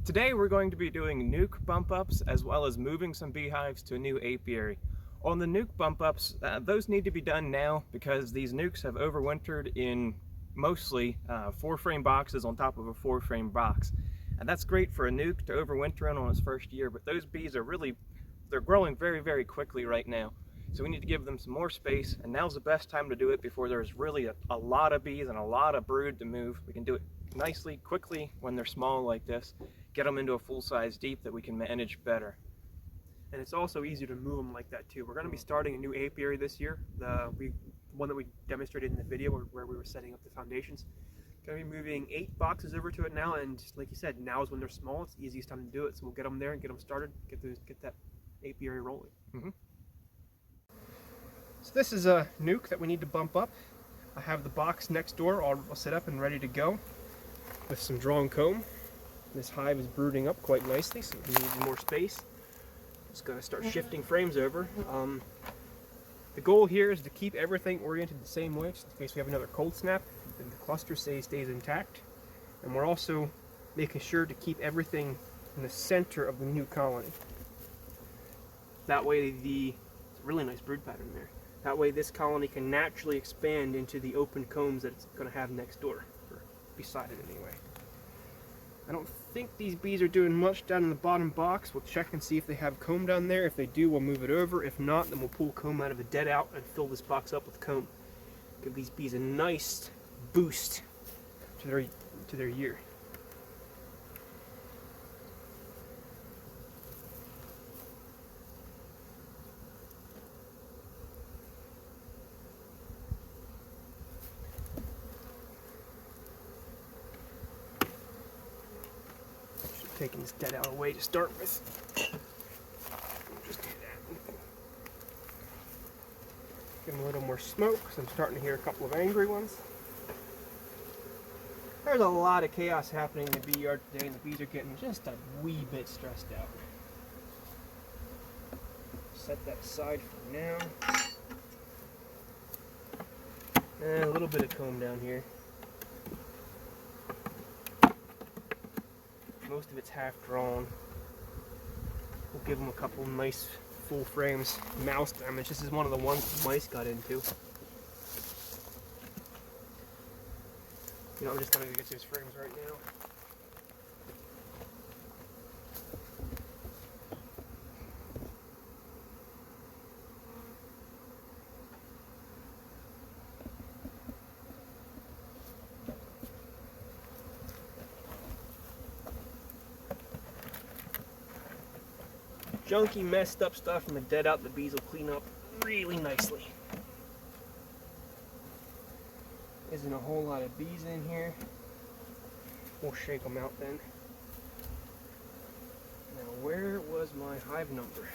Today we're going to be doing nuke bump ups as well as moving some beehives to a new apiary. On the nuke bump ups, those need to be done now because these nukes have overwintered in mostly 4-frame boxes on top of a 4-frame box. And that's great for a nuke to overwinter in on its first year, but those bees are they're growing very quickly right now. So we need to give them some more space, and now's the best time to do it before there's really a lot of bees and a lot of brood to move. We can do it nicely, quickly when they're small like this, get them into a full-size deep that we can manage better. And it's also easier to move them like that too. We're going to be starting a new apiary this year, the one that we demonstrated in the video where we were setting up the foundations. Going to be moving 8 boxes over to it now, and like you said, now is when they're small. It's the easiest time to do it, so we'll get them there and get them started, get that apiary rolling. So this is a nuke that we need to bump up. I have the box next door all set up and ready to go with some drawn comb. This hive is brooding up quite nicely, so we need more space. Just going to start shifting frames over. The goal here is to keep everything oriented the same way, just in case we have another cold snap, and the cluster stays intact. And we're also making sure to keep everything in the center of the new colony. That way it's a really nice brood pattern there. That way this colony can naturally expand into the open combs that it's going to have next door, or beside it anyway. I don't think these bees are doing much down in the bottom box. We'll check and see if they have comb down there. If they do, we'll move it over. If not, then we'll pull comb out of the dead out and fill this box up with comb. Give these bees a nice boost to their year. Taking this dead out away to start with. We'll just do that. Give them a little more smoke, because I'm starting to hear a couple of angry ones. There's a lot of chaos happening in the bee yard today, and the bees are getting just a wee bit stressed out. Set that aside for now. And a little bit of comb down here. Most of it's half drawn. We'll give them a couple nice full frames. Mouse damage. This is one of the ones the mice got into. You know, I'm just gonna get those frames right now. Junky, messed up stuff from the dead out, the bees will clean up really nicely. Isn't a whole lot of bees in here. We'll shake them out then. Now, where was my hive number?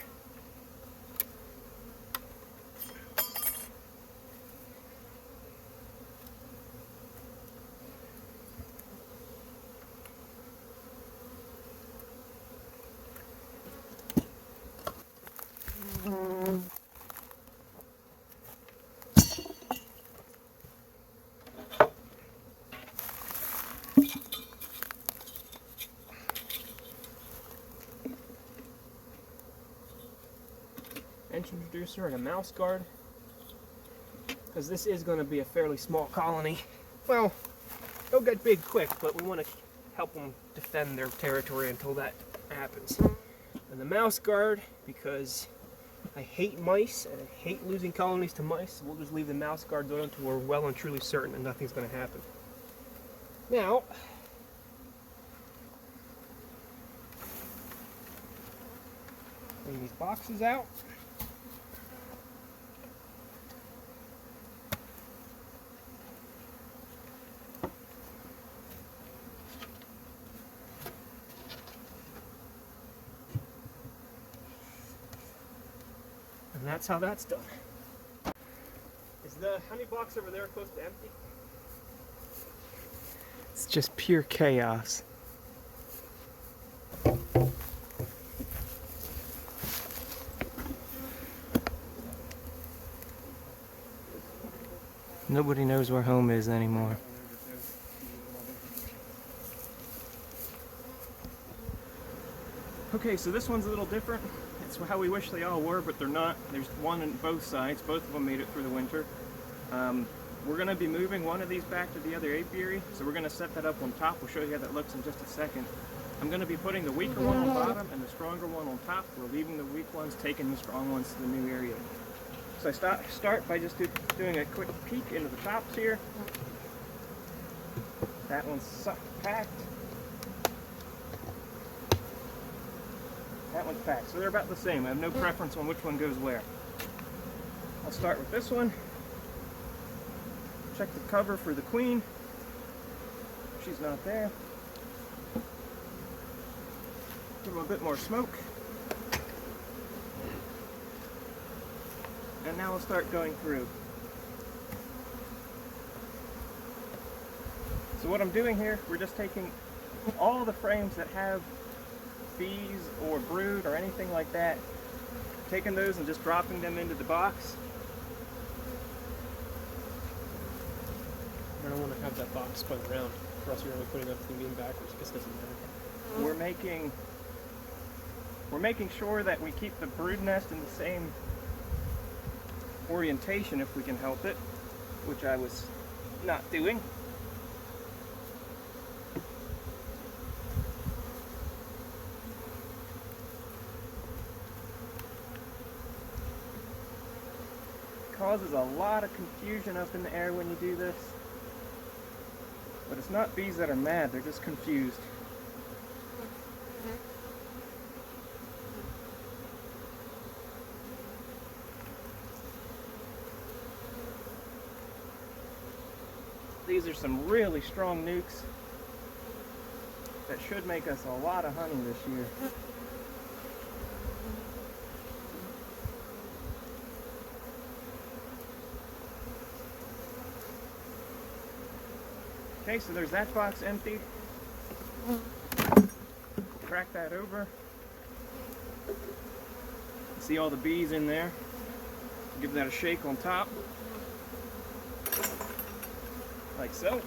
Introducer and a mouse guard, because this is going to be a fairly small colony. Well, they'll get big quick, but we want to help them defend their territory until that happens. And the mouse guard, because I hate mice and I hate losing colonies to mice, so we'll just leave the mouse guards on until we're well and truly certain that nothing's going to happen. Now, bring these boxes out. And that's how that's done. Is the honey box over there close to empty? It's just pure chaos. Nobody knows where home is anymore. Okay, so this one's a little different. It's how we wish they all were, but they're not. There's one on both sides. Both of them made it through the winter. We're going to be moving one of these back to the other apiary, so we're going to set that up on top. We'll show you how that looks in just a second. I'm going to be putting the weaker one on bottom and the stronger one on top. We're leaving the weak ones, taking the strong ones to the new area. So I start by just doing a quick peek into the tops here. That one's packed. That one's packed. So they're about the same. I have no preference on which one goes where. I'll start with this one. Check the cover for the queen. She's not there. Give them a bit more smoke. And now we'll start going through. So what I'm doing here, we're just taking all the frames that have bees or brood or anything like that, taking those and just dropping them into the box. I don't want to have that box spun around, or else you're only putting everything being backwards. This doesn't matter. We're making sure that we keep the brood nest in the same orientation if we can help it, which I was not doing. Causes a lot of confusion up in the air when you do this. But it's not bees that are mad, they're just confused. These are some really strong nukes that should make us a lot of honey this year. Okay, so there's that box emptied. Crack that over. See all the bees in there. Give that a shake on top. Like so.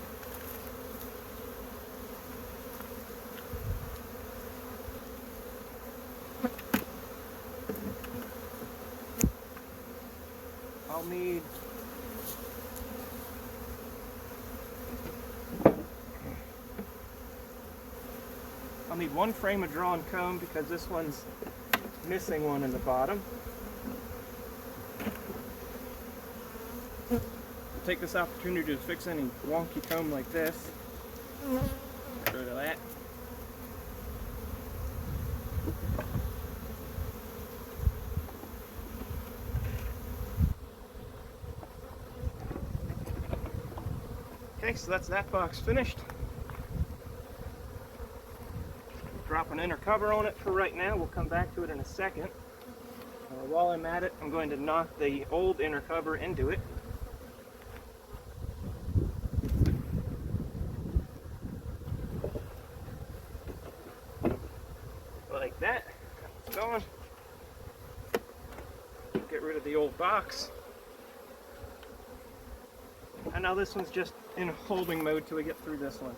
I'll need one frame of drawn comb because this one's missing one in the bottom. I'll take this opportunity to fix any wonky comb like this. Get rid of that. Okay, so that's that box finished. Drop an inner cover on it for right now. We'll come back to it in a second. While I'm at it, I'm going to knock the old inner cover into it. Like that. It's gone. Get rid of the old box. And now this one's just in holding mode till we get through this one.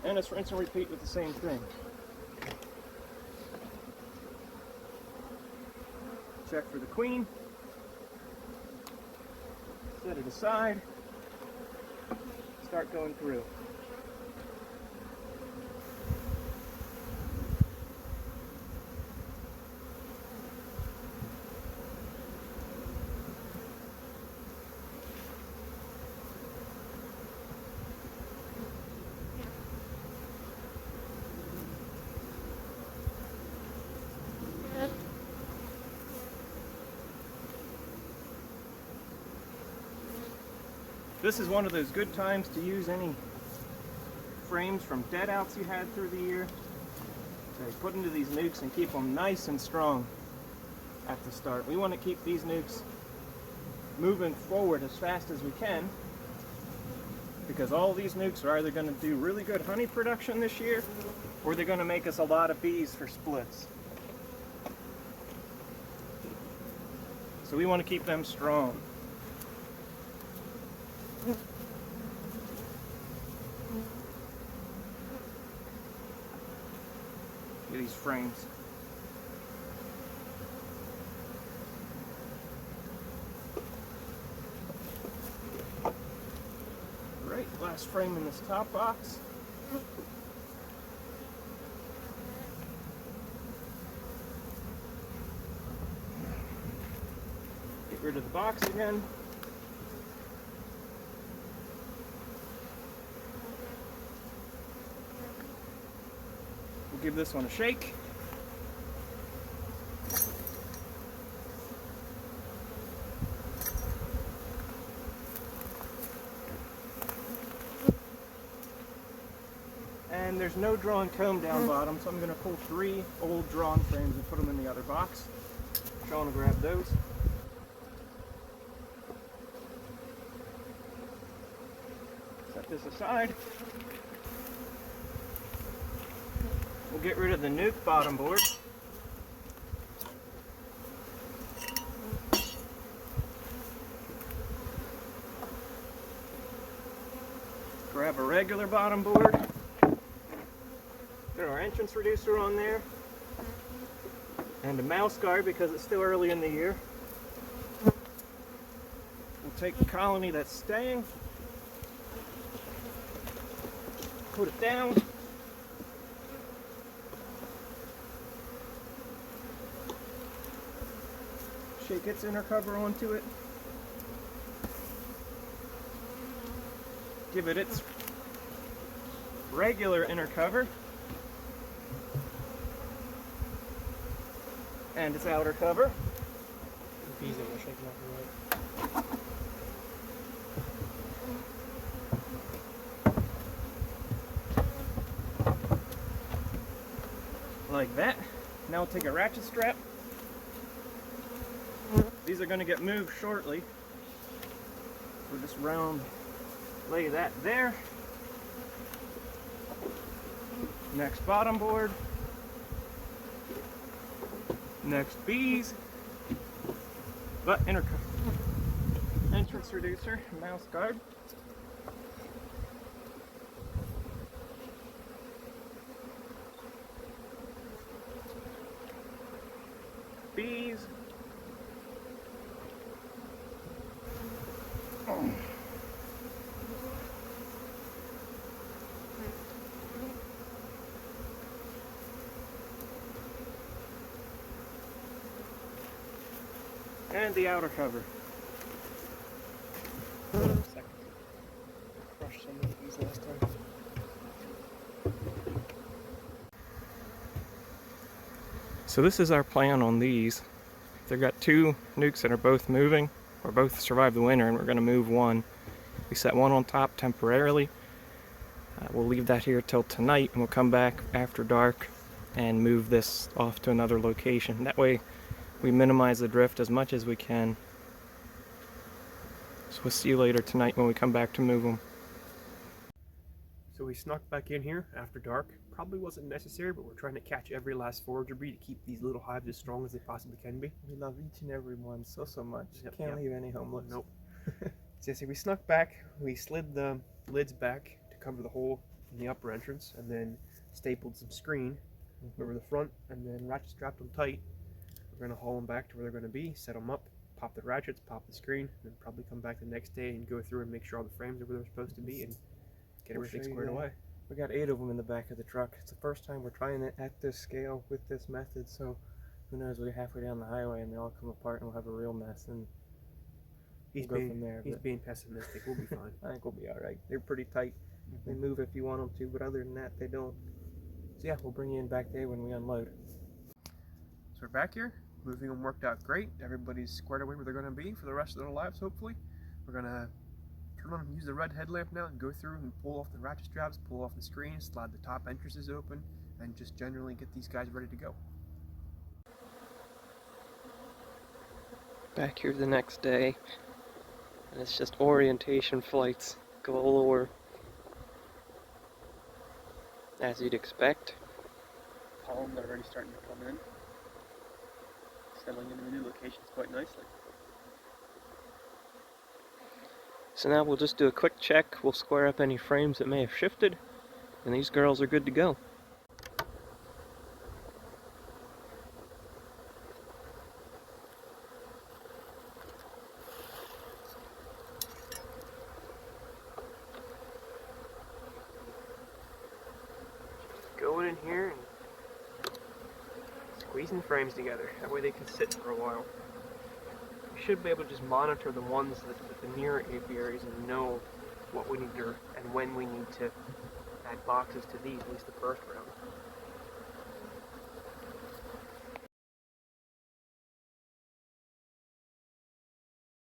And it's rinse and repeat with the same thing. Check for the queen. Set it aside. Start going through. This is one of those good times to use any frames from dead outs you had through the year. So put into these nukes and keep them nice and strong at the start. We want to keep these nukes moving forward as fast as we can, because all these nukes are either going to do really good honey production this year, or they're going to make us a lot of bees for splits. So we want to keep them strong. these frames. Right, last frame in this top box. Get rid of the box again. We'll give this one a shake. And there's no drawn comb down bottom, so I'm going to pull 3 old drawn frames and put them in the other box. Sean will grab those. Set this aside. We'll get rid of the Nuke bottom board. Grab a regular bottom board. Put our entrance reducer on there. And a mouse guard because it's still early in the year. We'll take the colony that's staying. Put it down. Shake its inner cover onto it. Give it its regular inner cover. And its outer cover. The bees that we're shaking off the right. Like that. Now we'll take a ratchet strap. These are going to get moved shortly. We'll just lay that there. Next bottom board. Next bees. But entrance reducer, mouse guard. Bees. And the outer cover. Second. Crushed some of these last time. So this is our plan on these. They've got 2 nukes that are both moving, or both survive the winter, and we're going to move one. We set one on top temporarily. We'll leave that here till tonight, and we'll come back after dark and move this off to another location. That way we minimize the drift as much as we can. So we'll see you later tonight when we come back to move them. So we snuck back in here after dark. Probably wasn't necessary, but we're trying to catch every last forager bee to keep these little hives as strong as they possibly can be. We love each and every one so much. Yep, Can't yep. leave any homeless. Nope. So we snuck back, we slid the lids back to cover the hole in the upper entrance, and then stapled some screen over the front, and then ratchet strapped them tight. We're going to haul them back to where they're going to be, set them up, pop the ratchets, pop the screen, and then probably come back the next day and go through and make sure all the frames are where they're supposed to be and get everything squared away. We got 8 of them in the back of the truck. It's the first time we're trying it at this scale with this method, so who knows, we'll be halfway down the highway and they all come apart and we'll have a real mess, and He's we'll go from there. He's being pessimistic. We'll be fine. I think we'll be alright. They're pretty tight. They move if you want them to, but other than that, they don't. So yeah, we'll bring you in back there when we unload. So we're back here. Moving them worked out great. Everybody's squared away where they're going to be for the rest of their lives, hopefully. We're going to turn on, use the red headlamp now and go through and pull off the ratchet straps, pull off the screen, slide the top entrances open, and just generally get these guys ready to go. Back here the next day, and it's just orientation flights galore, as you'd expect. Pollen are already starting to come in, settling into the new locations quite nicely. So now we'll just do a quick check. We'll square up any frames that may have shifted, and these girls are good to go. squeezing the frames together. That way they can sit for a while. We should be able to just monitor the ones that the near apiaries and know what we need to and when we need to add boxes to these, at least the first round.